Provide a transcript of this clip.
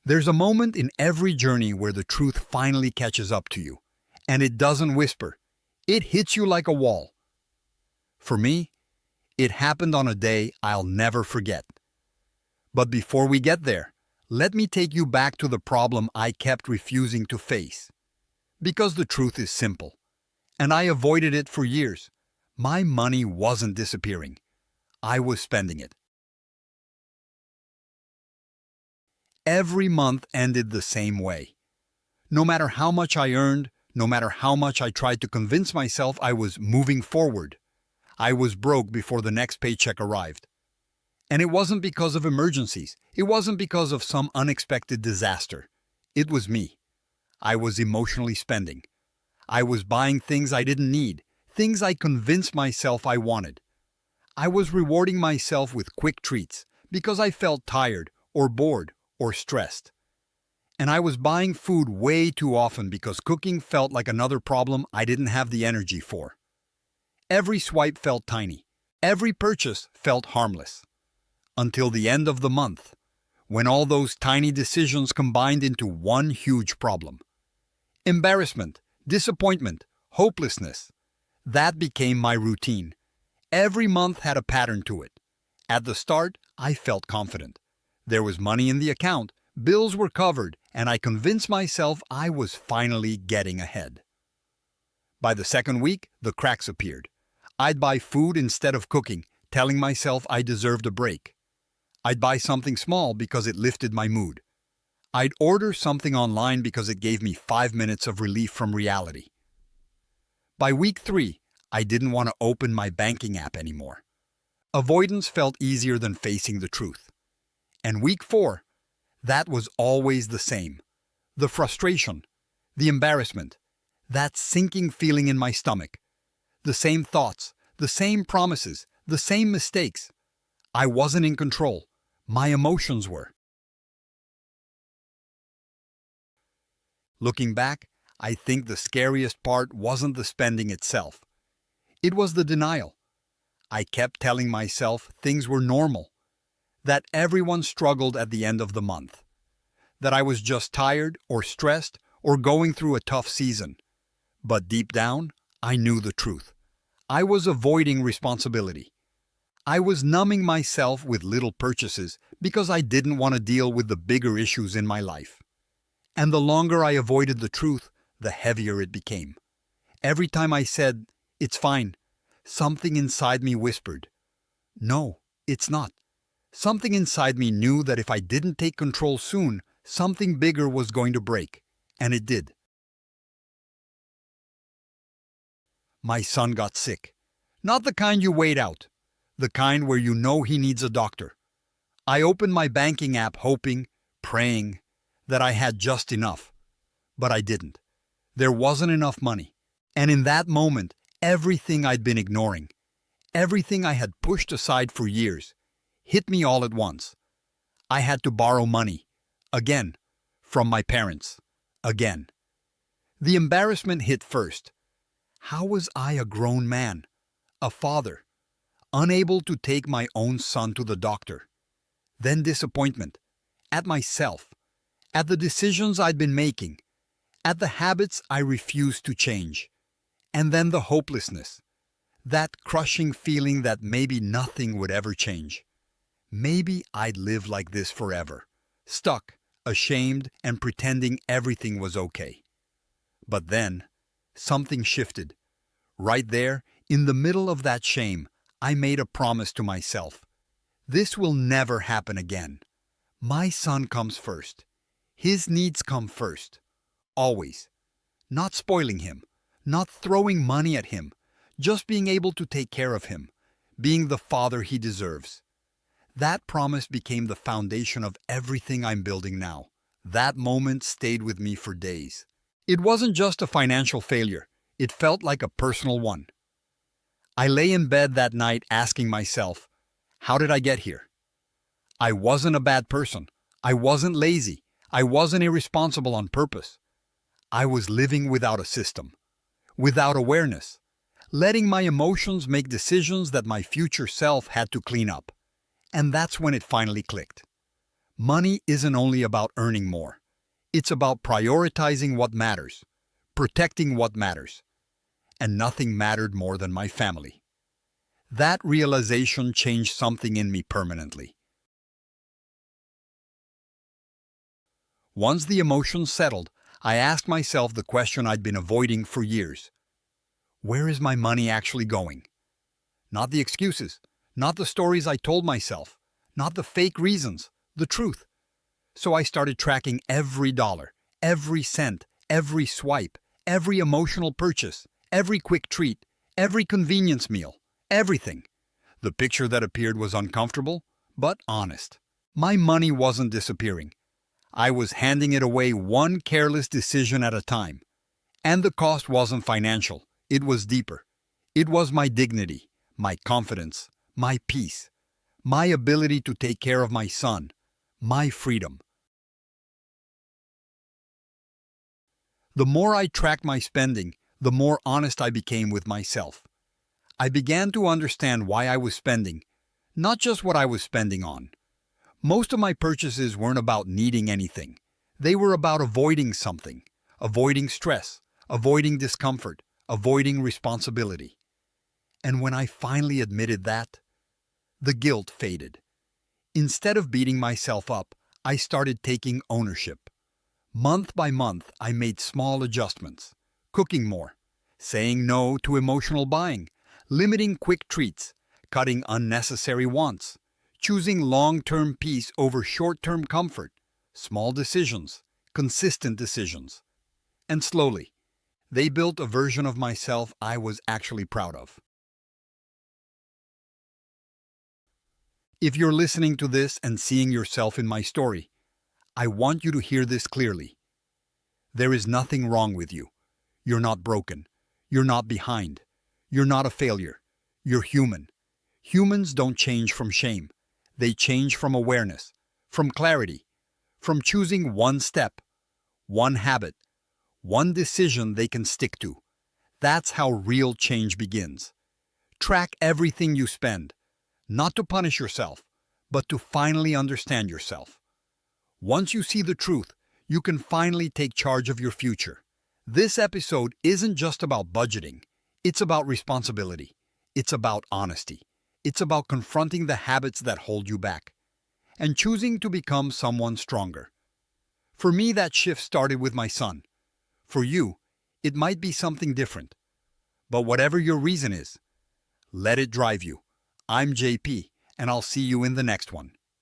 There's a moment in every journey where the truth finally catches up to you, and it doesn't whisper. It hits you like a wall. For me, it happened on a day I'll never forget. But before we get there, let me take you back to the problem I kept refusing to face. Because the truth is simple, and I avoided it for years. My money wasn't disappearing. I was spending it. Every month ended the same way. No matter how much I earned, no matter how much I tried to convince myself I was moving forward, I was broke before the next paycheck arrived. And it wasn't because of emergencies. It wasn't because of some unexpected disaster. It was me. I was emotionally spending. I was buying things I didn't need, things I convinced myself I wanted. I was rewarding myself with quick treats because I felt tired or bored or stressed. And I was buying food way too often because cooking felt like another problem I didn't have the energy for. Every swipe felt tiny. Every purchase felt harmless. Until the end of the month, when all those tiny decisions combined into one huge problem. Embarrassment, disappointment, hopelessness. That became my routine. Every month had a pattern to it. At the start, I felt confident. There was money in the account, bills were covered, and I convinced myself I was finally getting ahead. By the second week, the cracks appeared. I'd buy food instead of cooking, telling myself I deserved a break. I'd buy something small because it lifted my mood. I'd order something online because it gave me 5 minutes of relief from reality. By week 3, I didn't want to open my banking app anymore. Avoidance felt easier than facing the truth. And week 4, that was always the same. The frustration, the embarrassment, that sinking feeling in my stomach. The same thoughts, the same promises, the same mistakes. I wasn't in control. My emotions were. Looking back, I think the scariest part wasn't the spending itself. It was the denial. I kept telling myself things were normal, that everyone struggled at the end of the month, that I was just tired or stressed or going through a tough season. But deep down, I knew the truth. I was avoiding responsibility. I was numbing myself with little purchases because I didn't want to deal with the bigger issues in my life. And the longer I avoided the truth, the heavier it became. Every time I said, "It's fine," something inside me whispered, "No, it's not." Something inside me knew that if I didn't take control soon, something bigger was going to break. And it did. My son got sick. Not the kind you wait out. The kind where you know he needs a doctor. I opened my banking app hoping, praying, that I had just enough. But I didn't. There wasn't enough money. And in that moment, everything I'd been ignoring, everything I had pushed aside for years, hit me all at once. I had to borrow money. Again. From my parents. Again. The embarrassment hit first. How was I a grown man? A father? Unable to take my own son to the doctor. Then disappointment. At myself. At the decisions I'd been making. At the habits I refused to change. And then the hopelessness. That crushing feeling that maybe nothing would ever change. Maybe I'd live like this forever. Stuck, ashamed, and pretending everything was okay. But then, something shifted. Right there, in the middle of that shame, I made a promise to myself. This will never happen again. My son comes first. His needs come first. Always. Not spoiling him. Not throwing money at him. Just being able to take care of him. Being the father he deserves. That promise became the foundation of everything I'm building now. That moment stayed with me for days. It wasn't just a financial failure. It felt like a personal one. I lay in bed that night asking myself, how did I get here? I wasn't a bad person. I wasn't lazy. I wasn't irresponsible on purpose. I was living without a system, without awareness, letting my emotions make decisions that my future self had to clean up. And that's when it finally clicked. Money isn't only about earning more. It's about prioritizing what matters, protecting what matters. And nothing mattered more than my family. That realization changed something in me permanently. Once the emotions settled, I asked myself the question I'd been avoiding for years. Where is my money actually going? Not the excuses, not the stories I told myself, not the fake reasons, the truth. So I started tracking every dollar, every cent, every swipe, every emotional purchase, every quick treat, every convenience meal, everything. The picture that appeared was uncomfortable, but honest. My money wasn't disappearing. I was handing it away one careless decision at a time. And the cost wasn't financial. It was deeper. It was my dignity, my confidence, my peace, my ability to take care of my son, my freedom. The more I tracked my spending, the more honest I became with myself. I began to understand why I was spending, not just what I was spending on. Most of my purchases weren't about needing anything. They were about avoiding something, avoiding stress, avoiding discomfort, avoiding responsibility. And when I finally admitted that, the guilt faded. Instead of beating myself up, I started taking ownership. Month by month, I made small adjustments, cooking more, saying no to emotional buying, limiting quick treats, cutting unnecessary wants, choosing long-term peace over short-term comfort, small decisions, consistent decisions. And slowly, they built a version of myself I was actually proud of. If you're listening to this and seeing yourself in my story, I want you to hear this clearly. There is nothing wrong with you. You're not broken. You're not behind. You're not a failure. You're human. Humans don't change from shame. They change from awareness, from clarity, from choosing one step, one habit, one decision they can stick to. That's how real change begins. Track everything you spend, not to punish yourself, but to finally understand yourself. Once you see the truth, you can finally take charge of your future. This episode isn't just about budgeting. It's about responsibility. It's about honesty. It's about confronting the habits that hold you back and choosing to become someone stronger. For me, that shift started with my son. For you, it might be something different. But whatever your reason is, let it drive you. I'm JP, and I'll see you in the next one.